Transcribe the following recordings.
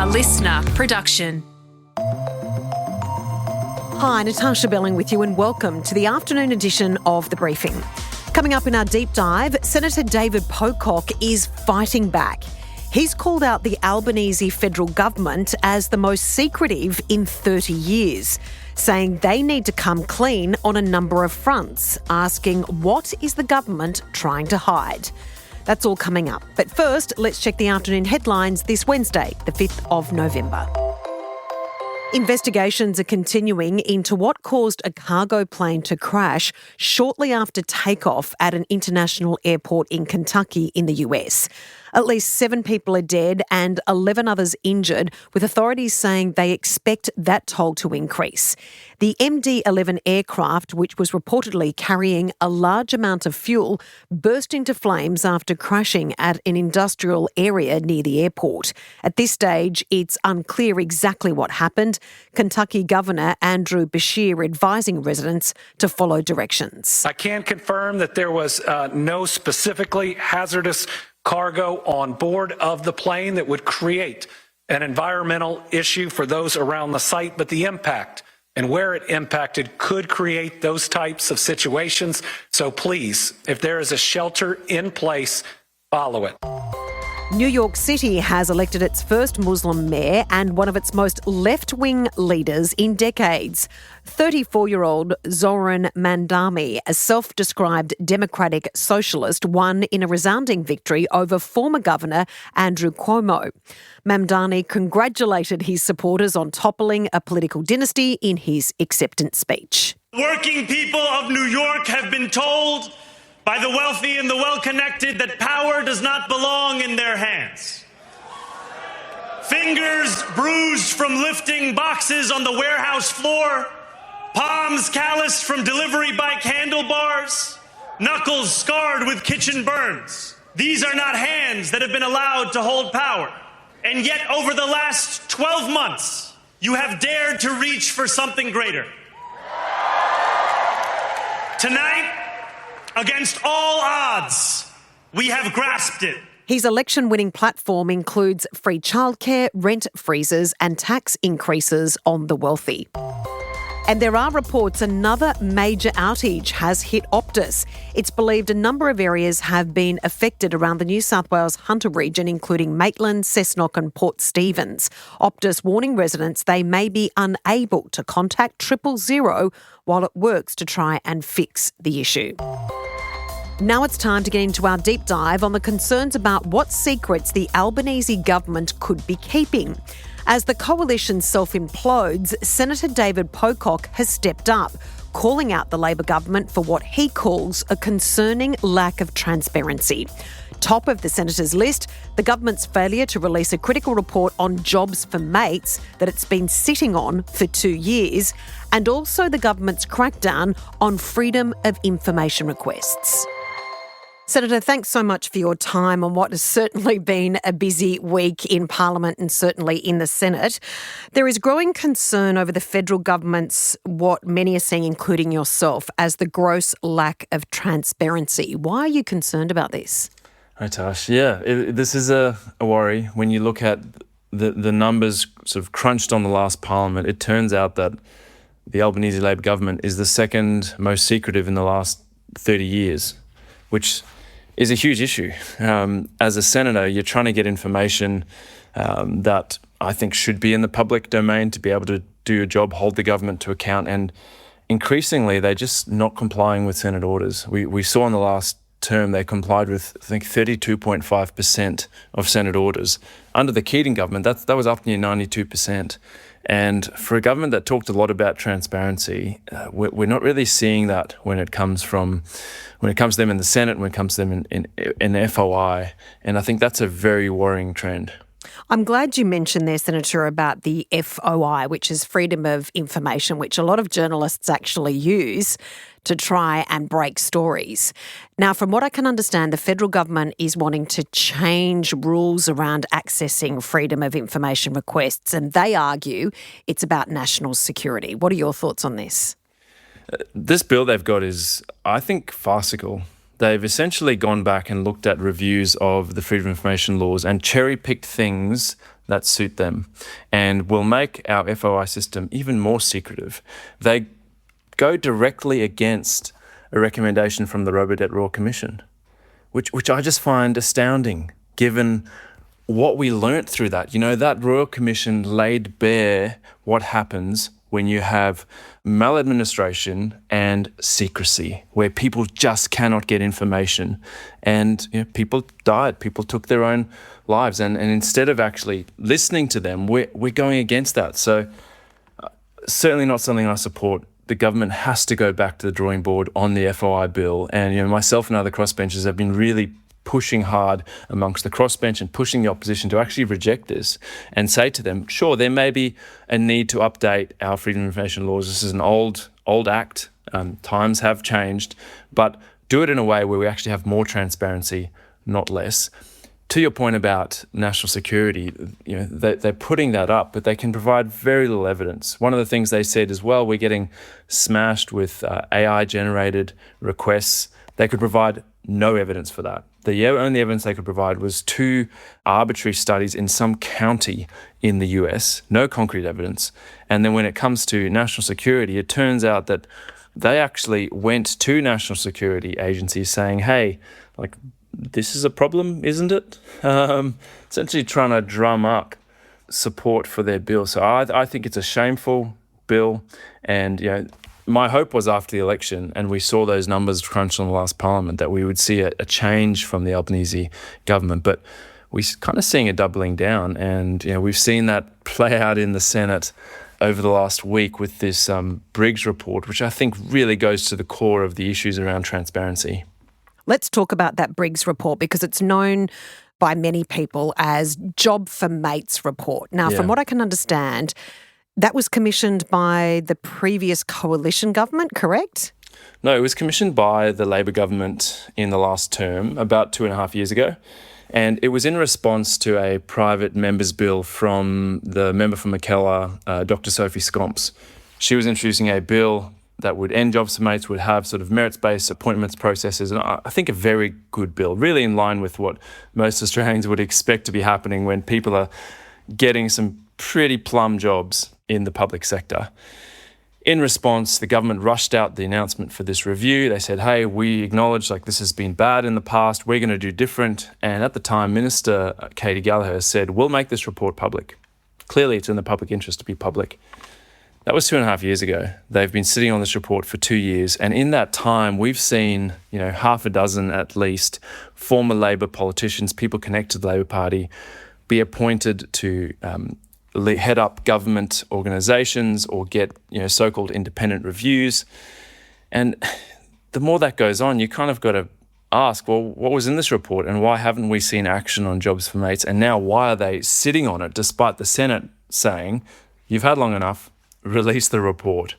A listener production. Hi, Natarsha Belling with you and welcome to the afternoon edition of The Briefing. Coming up in our deep dive, Senator David Pocock is fighting back. He's called out the Albanese federal government as the most secretive in 30 years, saying they need to come clean on a number of fronts, asking what is the government trying to hide? That's all coming up. But first, let's check the afternoon headlines this Wednesday, the 5th of November. Investigations are continuing into what caused a cargo plane to crash shortly after takeoff at an international airport in Kentucky in the US. At least 7 people are dead and 11 others injured, with authorities saying they expect that toll to increase. The MD-11 aircraft, which was reportedly carrying a large amount of fuel, burst into flames after crashing at an industrial area near the airport. At this stage, it's unclear exactly what happened. Kentucky Governor Andrew Beshear advising residents to follow directions. I can confirm that there was no specifically hazardous cargo on board of the plane that would create an environmental issue for those around the site, but the impact and where it impacted could create those types of situations. So please, if there is a shelter in place, follow it. New York City has elected its first Muslim mayor and one of its most left-wing leaders in decades. 34-year-old Zohran Mamdani, a self-described democratic socialist, won in a resounding victory over former Governor Andrew Cuomo. Mamdani congratulated his supporters on toppling a political dynasty in his acceptance speech. Working people of New York have been told by the wealthy and the well-connected that power does not belong in their hands. Fingers bruised from lifting boxes on the warehouse floor, palms calloused from delivery bike handlebars, knuckles scarred with kitchen burns. These are not hands that have been allowed to hold power. And yet, over the last 12 months, you have dared to reach for something greater. Tonight, against all odds, we have grasped it. His election-winning platform includes free childcare, rent freezes and tax increases on the wealthy. And there are reports another major outage has hit Optus. It's believed a number of areas have been affected around the New South Wales Hunter region, including Maitland, Cessnock and Port Stephens. Optus warning residents they may be unable to contact 000 while it works to try and fix the issue. Now it's time to get into our deep dive on the concerns about what secrets the Albanese government could be keeping. As the coalition self-implodes, Senator David Pocock has stepped up, calling out the Labor government for what he calls a concerning lack of transparency. Top of the senator's list, the government's failure to release a critical report on jobs for mates that it's been sitting on for 2 years, and also the government's crackdown on freedom of information requests. Senator, thanks so much for your time on what has certainly been a busy week in Parliament and certainly in the Senate. There is growing concern over the federal government's, what many are seeing, including yourself, as the gross lack of transparency. Why are you concerned about this? Hi, Tash. Yeah, this is a worry. When you look at the numbers sort of crunched on the last Parliament, it turns out that the Albanese Labor government is the second most secretive in the last 30 years, which is a huge issue. As a senator, you're trying to get information that I think should be in the public domain to be able to do your job, hold the government to account, and increasingly they're just not complying with Senate orders. We saw in the last term they complied with, I think, 32.5% of Senate orders. Under the Keating government, that was up near 92%. And for a government that talked a lot about transparency, we're not really seeing that when it comes to them in the Senate, when it comes to them in FOI. And I think that's a very worrying trend. I'm glad you mentioned there, Senator, about the FOI, which is freedom of information, which a lot of journalists actually use to try and break stories. Now, from what I can understand, the federal government is wanting to change rules around accessing freedom of information requests, and they argue it's about national security. What are your thoughts on this? This bill they've got is, I think, farcical. They've essentially gone back and looked at reviews of the freedom of information laws and cherry-picked things that suit them and will make our FOI system even more secretive. They go directly against a recommendation from the Robodebt Royal Commission, which I just find astounding, given what we learnt through that. That Royal Commission laid bare what happens when you have maladministration and secrecy, where people just cannot get information. And people died, people took their own lives. And instead of actually listening to them, we're going against that. So certainly not something I support. The government has to go back to the drawing board on the FOI bill. And myself and other crossbenchers have been really pushing hard amongst the crossbench and pushing the opposition to actually reject this and say to them, sure, there may be a need to update our freedom of information laws. This is an old act. Times have changed, but do it in a way where we actually have more transparency, not less. To your point about national security, they're putting that up, but they can provide very little evidence. One of the things they said as well, we're getting smashed with AI-generated requests. They could provide no evidence for that. The only evidence they could provide was 2 arbitrary studies in some county in the US, no concrete evidence. And then when it comes to national security, it turns out that they actually went to national security agencies saying, hey, this is a problem, isn't it? Essentially trying to drum up support for their bill. So I think it's a shameful bill. And, my hope was after the election, and we saw those numbers crunched in the last parliament, that we would see a change from the Albanese government. But we're kind of seeing a doubling down. And, we've seen that play out in the Senate over the last week with this Briggs report, which I think really goes to the core of the issues around transparency. Let's talk about that Briggs report, because it's known by many people as Job for Mates report. Now, from what I can understand, that was commissioned by the previous coalition government, correct? No, it was commissioned by the Labor government in the last term, about 2.5 years ago. And it was in response to a private member's bill from the member from Mackellar, Dr. Sophie Scomps. She was introducing a bill that would end Jobs for Mates, would have sort of merits-based appointments processes, and I think a very good bill, really in line with what most Australians would expect to be happening when people are getting some pretty plum jobs in the public sector. In response, the government rushed out the announcement for this review. They said, hey, we acknowledge this has been bad in the past, we're going to do different. And at the time, Minister Katie Gallagher said, we'll make this report public. Clearly, it's in the public interest to be public. That was 2.5 years ago. They've been sitting on this report for 2 years. And in that time, we've seen, half a dozen at least former Labor politicians, people connected to the Labor Party, be appointed to head up government organisations or get so-called independent reviews. And the more that goes on, you kind of got to ask, well, what was in this report and why haven't we seen action on Jobs for Mates? And now why are they sitting on it despite the Senate saying, you've had long enough, release the report?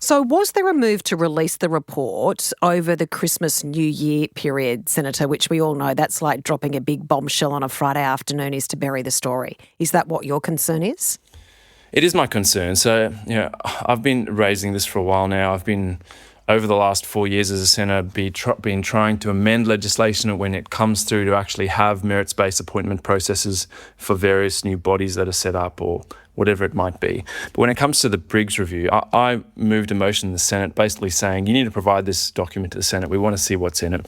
So was there a move to release the report over the Christmas New Year period, Senator, which we all know that's like dropping a big bombshell on a Friday afternoon is to bury the story? Is that what your concern is? It is my concern. So, I've been raising this for a while now. I've been, over the last 4 years as a senator, been trying to amend legislation when it comes through to actually have merits-based appointment processes for various new bodies that are set up or whatever it might be. But when it comes to the Briggs review, I moved a motion in the Senate basically saying, you need to provide this document to the Senate. We want to see what's in it.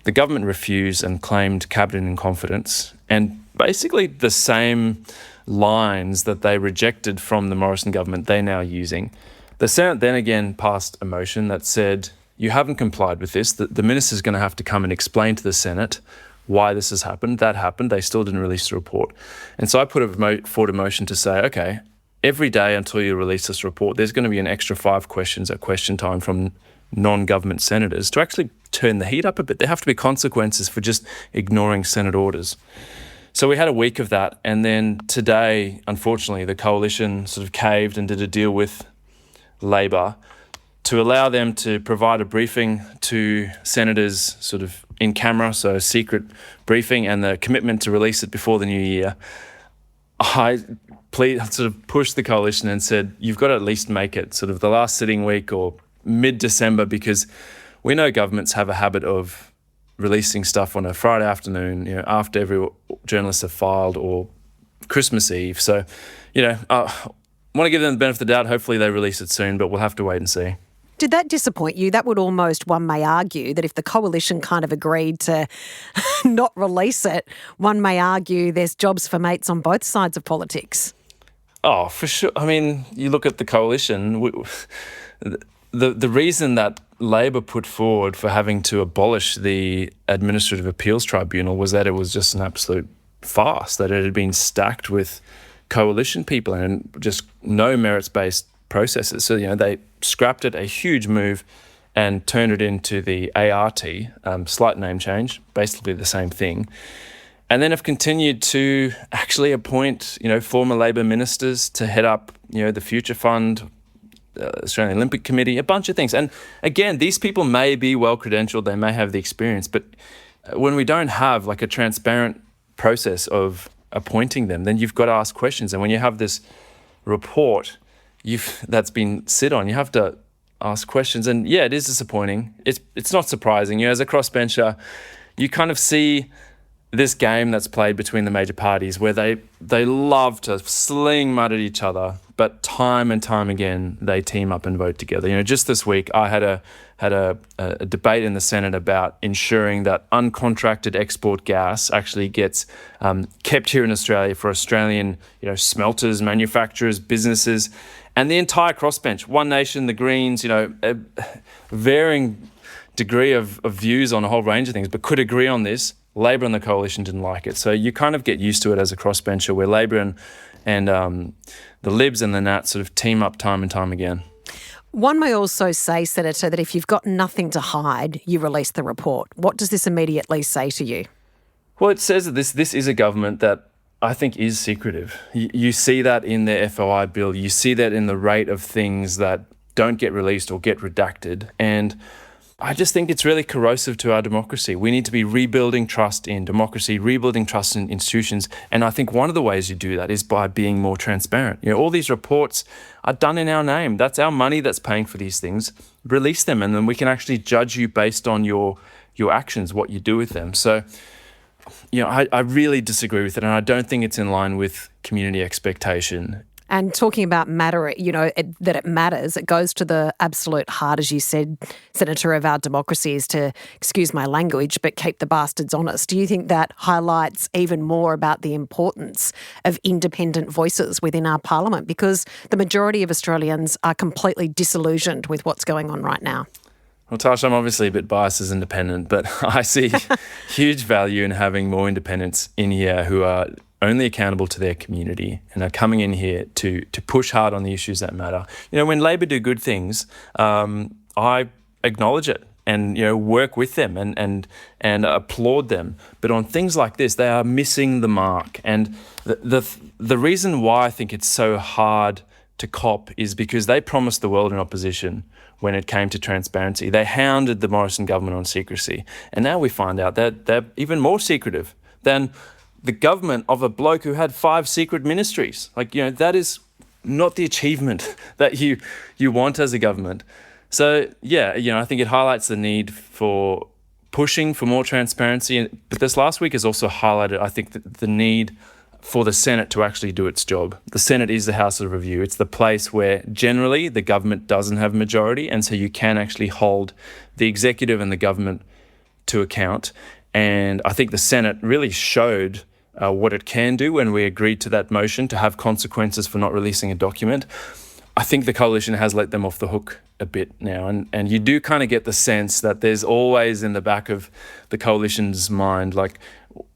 The government refused and claimed cabinet in confidence, and basically the same lines that they rejected from the Morrison government, they're now using. The Senate then again passed a motion that said, you haven't complied with this. The minister's going to have to come and explain to the Senate why this has happened. That happened. They still didn't release the report. And so I put forward a motion to say, okay, every day until you release this report, there's going to be an extra 5 questions at question time from non-government senators to actually turn the heat up a bit. There have to be consequences for just ignoring Senate orders. So we had a week of that. And then today, unfortunately, the coalition sort of caved and did a deal with Labor to allow them to provide a briefing to senators sort of in camera, so a secret briefing, and the commitment to release it before the new year. I sort of pushed the coalition and said, you've got to at least make it sort of the last sitting week or mid-December, because we know governments have a habit of releasing stuff on a Friday afternoon, after every journalists have filed or Christmas Eve. So, I want to give them the benefit of the doubt. Hopefully they release it soon, but we'll have to wait and see. Did that disappoint you? That would almost, one may argue, that if the coalition kind of agreed to not release it, one may argue there's jobs for mates on both sides of politics. Oh, for sure. I mean, you look at the coalition, the reason that Labor put forward for having to abolish the Administrative Appeals Tribunal was that it was just an absolute farce, that it had been stacked with coalition people and just no merits-based processes. So, they scrapped it, a huge move, and turned it into the ART, slight name change, basically the same thing. And then have continued to actually appoint, former Labor ministers to head up, the Future Fund, Australian Olympic Committee, a bunch of things. And again, these people may be well-credentialed, they may have the experience, but when we don't have like a transparent process of appointing them, then you've got to ask questions. And when you have this report that's been sit on, you have to ask questions. And yeah, it is disappointing. It's not surprising. As a crossbencher, you kind of see this game that's played between the major parties where they love to sling mud at each other, but time and time again they team up and vote together. Just this week I had a debate in the Senate about ensuring that uncontracted export gas actually gets kept here in Australia for Australian smelters, manufacturers, businesses, and the entire crossbench, One Nation, the Greens, a varying degree of views on a whole range of things, but could agree on this. Labor and the coalition didn't like it. So you kind of get used to it as a crossbencher where Labor and the Libs and the Nats sort of team up time and time again. One may also say, Senator, that if you've got nothing to hide, you release the report. What does this immediately say to you? Well, it says that this is a government that I think is secretive. You see that in their FOI bill. You see that in the rate of things that don't get released or get redacted. And I just think it's really corrosive to our democracy. We need to be rebuilding trust in democracy, rebuilding trust in institutions. And I think one of the ways you do that is by being more transparent. All these reports are done in our name. That's our money that's paying for these things. Release them, and then we can actually judge you based on your actions, what you do with them. So, I really disagree with it, and I don't think it's in line with community expectation. And talking about matter, that it matters, it goes to the absolute heart, as you said, Senator, of our democracy is to, excuse my language, but keep the bastards honest. Do you think that highlights even more about the importance of independent voices within our parliament? Because the majority of Australians are completely disillusioned with what's going on right now. Well, Tarsha, I'm obviously a bit biased as independent, but I see huge value in having more independents in here who are only accountable to their community and are coming in here to push hard on the issues that matter. When Labor do good things, I acknowledge it and work with them and applaud them. But on things like this, they are missing the mark. And the reason why I think it's so hard to cop is because they promised the world in opposition when it came to transparency. They hounded the Morrison government on secrecy. And now we find out that they're even more secretive than the government of a bloke who had 5 secret ministries. That is not the achievement that you want as a government. So, I think it highlights the need for pushing for more transparency. But this last week has also highlighted, I think, the need for the Senate to actually do its job. The Senate is the House of Review. It's the place where generally the government doesn't have majority, and so you can actually hold the executive and the government to account. And I think the Senate really showed what it can do when we agreed to that motion to have consequences for not releasing a document. I think the coalition has let them off the hook a bit now. And you do kind of get the sense that there's always in the back of the coalition's mind,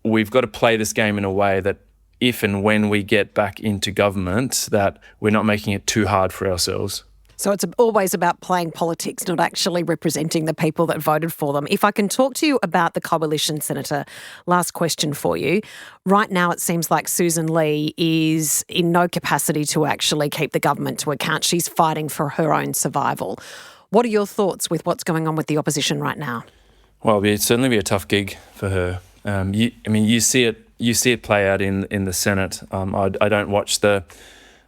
we've got to play this game in a way that if and when we get back into government, that we're not making it too hard for ourselves. So it's always about playing politics, not actually representing the people that voted for them. If I can talk to you about the coalition, Senator, last question for you. Right now it seems like Susan Lee is in no capacity to actually keep the government to account. She's fighting for her own survival. What are your thoughts with what's going on with the opposition right now? Well, it'd certainly be a tough gig for her. You see it play out in the Senate. I don't watch the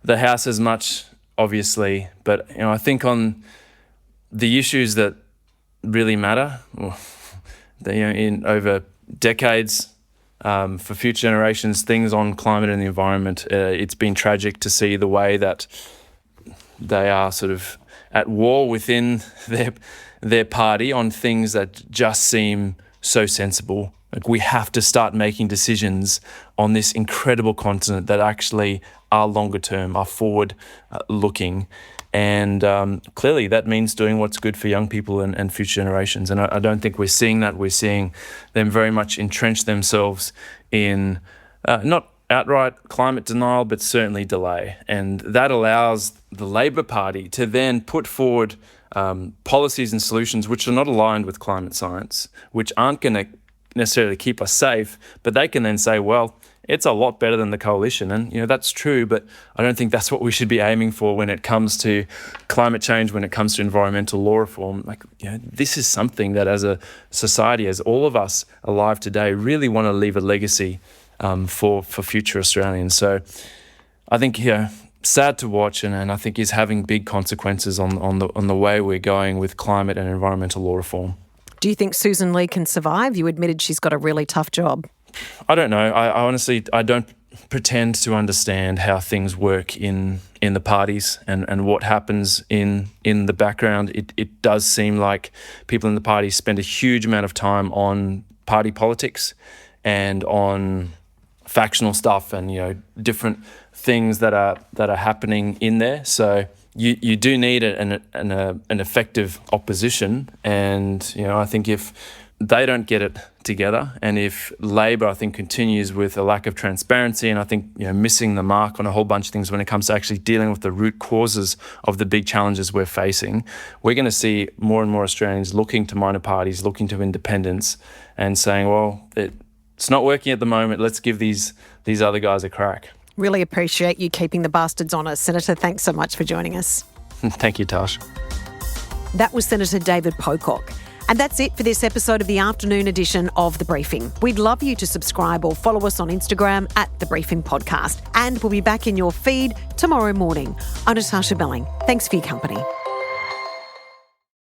House as much, obviously, but I think on the issues that really matter, in over decades, for future generations, things on climate and the environment. It's been tragic to see the way that they are sort of at war within their party on things that just seem so sensible. Like, we have to start making decisions on this incredible continent that actually are longer term, are forward looking. And clearly that means doing what's good for young people and future generations. And I don't think we're seeing that. We're seeing them very much entrench themselves in not outright climate denial, but certainly delay. And that allows the Labor Party to then put forward policies and solutions which are not aligned with climate science, which aren't going to necessarily keep us safe, but they can then say, well, it's a lot better than the coalition. And, that's true, but I don't think that's what we should be aiming for when it comes to climate change, when it comes to environmental law reform. This is something that as a society, as all of us alive today, really want to leave a legacy for future Australians. So I think, sad to watch, and I think is having big consequences on the way we're going with climate and environmental law reform. Do you think Susan Lee can survive? You admitted she's got a really tough job. I don't know. I honestly don't pretend to understand how things work in the parties and what happens in the background. It does seem like people in the party spend a huge amount of time on party politics and on factional stuff and different things that are happening in there. So you do need an effective opposition, and I think if they don't get it together, and if Labor, I think, continues with a lack of transparency, and I think missing the mark on a whole bunch of things when it comes to actually dealing with the root causes of the big challenges we're facing, we're going to see more and more Australians looking to minor parties, looking to independents, and saying, well, it's not working at the moment, let's give these other guys a crack. Really appreciate you keeping the bastards honest. Senator, thanks so much for joining us. Thank you, Tash. That was Senator David Pocock. And that's it for this episode of the afternoon edition of The Briefing. We'd love you to subscribe or follow us on Instagram at The Briefing Podcast. And we'll be back in your feed tomorrow morning. I'm Natarsha Belling. Thanks for your company.